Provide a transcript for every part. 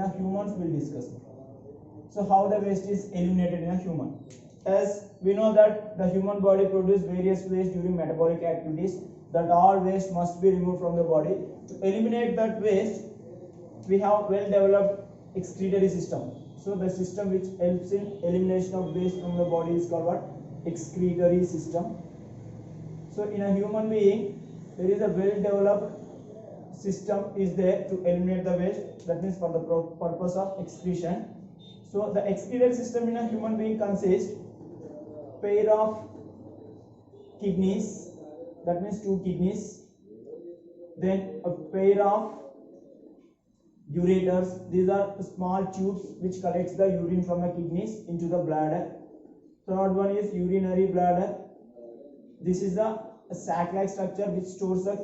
a humans we'll discuss. So how the waste is eliminated in a human? As we know that the human body produces various waste during metabolic activities, that all waste must be removed from the body. To eliminate that waste, we have well developed excretory system. So the system which helps in elimination of waste from the body is called what? Excretory system. So in a human being, there is a well developed system is there to eliminate the waste, that means for the purpose of excretion. So the excretory system in a human being consists pair of kidneys, that means 2 kidneys, then a pair of ureters. These are small tubes which collects the urine from the kidneys into the bladder. Third one is urinary bladder. This is a sac-like structure which stores the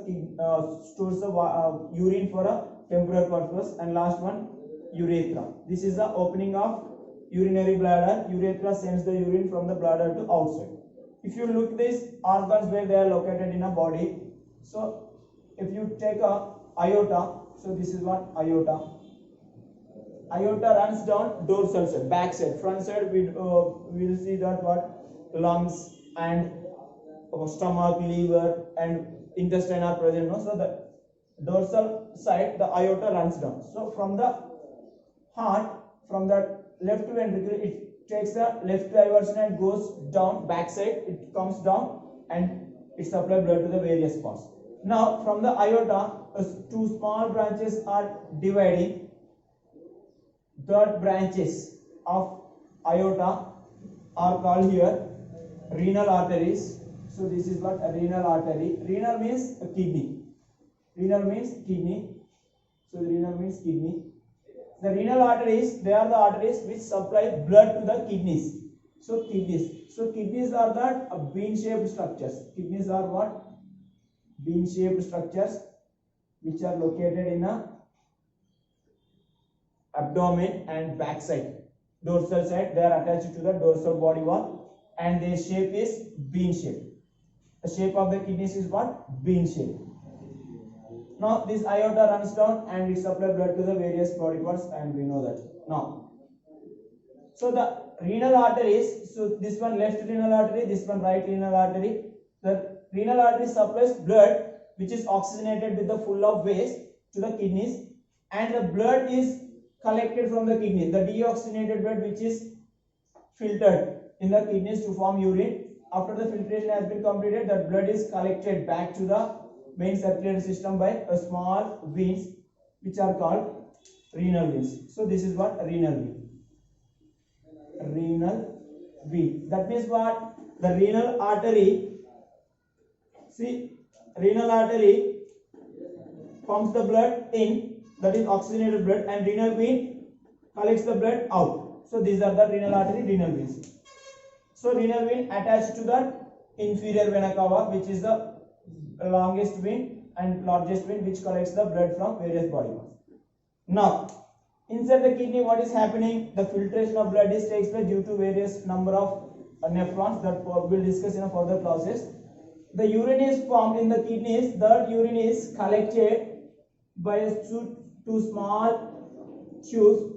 urine for a temporary purpose. And last one, urethra. This is the opening of urinary bladder. Urethra sends the urine from the bladder to outside. If you look these organs where they are located in a body, so if you take a aorta, so this is what aorta. Aorta runs down dorsal side, back side. Front side we will see that what lungs and stomach, liver and intestine are present. No? So the dorsal side, the aorta runs down. So from the heart, from the left ventricle, it takes the left diversion and goes down back side. It comes down and it supplies blood to the various parts. Now from the aorta, 2 small branches are dividing. Third branches of aorta are called here renal arteries. So this is what a renal artery. Renal means a kidney. Renal means kidney. So the renal means kidney. The renal arteries, they are the arteries which supply blood to the kidneys. So kidneys. So kidneys are that bean-shaped structures. Kidneys are what? Bean-shaped structures which are located in a abdomen and backside. Dorsal side, they are attached to the dorsal body wall and their shape is bean shape. The shape of the kidneys is what? Bean shape. Now this aorta runs down and it supplies blood to the various body parts, and we know that. Now, so the renal arteries, so this one left renal artery, this one right renal artery. The renal artery supplies blood which is oxygenated with the full of waste to the kidneys, and the blood is collected from the kidney. The deoxygenated blood which is filtered in the kidneys to form urine. After the filtration has been completed, that blood is collected back to the main circulatory system by a small veins which are called renal veins. So this is what? Renal vein. Renal vein. That means what? The renal artery, see, renal artery pumps the blood in, that is oxygenated blood, and renal vein collects the blood out. So these are the renal artery, renal veins. So renal vein attached to the inferior vena cava, which is the longest vein and largest vein which collects the blood from various body parts. Now, inside the kidney, what is happening? The filtration of blood is takes place due to various number of nephrons that we will discuss in a further classes. The urine is formed in the kidneys. That urine is collected by two small tubes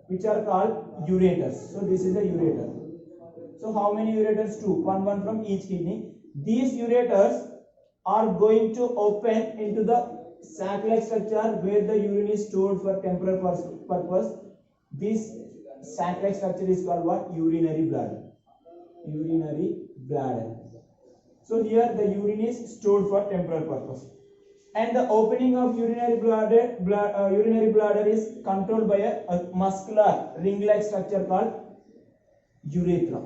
which are called ureters. So this is a ureter. So how many ureters? 2. One from each kidney. These ureters are going to open into the sac-like structure where the urine is stored for temporal purpose. This sac-like structure is called what? Urinary bladder. Urinary bladder. So here the urine is stored for temporal purpose. And the opening of urinary bladder is controlled by a muscular ring-like structure called urethra.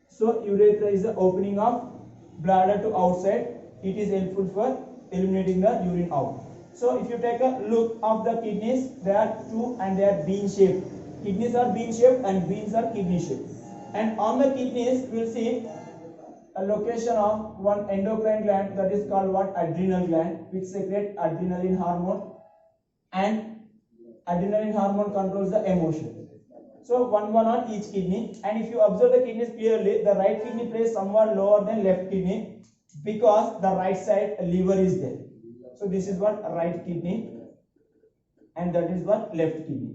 So urethra is the opening of bladder to outside. It is helpful for eliminating the urine out. So if you take a look of the kidneys, there are 2 and they are bean shaped. Kidneys are bean shaped and beans are kidney shaped. And on the kidneys we will see a location of one endocrine gland, that is called what? Adrenal gland, which secretes adrenaline hormone, and adrenaline hormone controls the emotion. So one on each kidney, and if you observe the kidneys clearly, the right kidney plays somewhat lower than left kidney because the right side liver is there. So this is what? Right kidney, and that is what? Left kidney.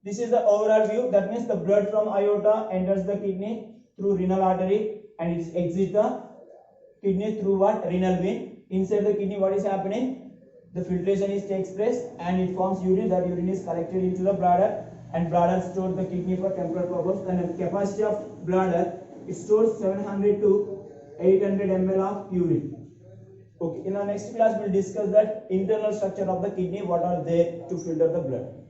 This is the overall view. That means the blood from aorta enters the kidney through renal artery and it exits the kidney through what? Renal vein. Inside the kidney, what is happening? The filtration takes place and it forms urine. That urine is collected into the bladder and bladder stores the kidney for temporal purpose. And the capacity of bladder, it stores 700 to 800 ml of urine. Okay, in our next class we'll discuss that internal structure of the kidney, what are there to filter the blood.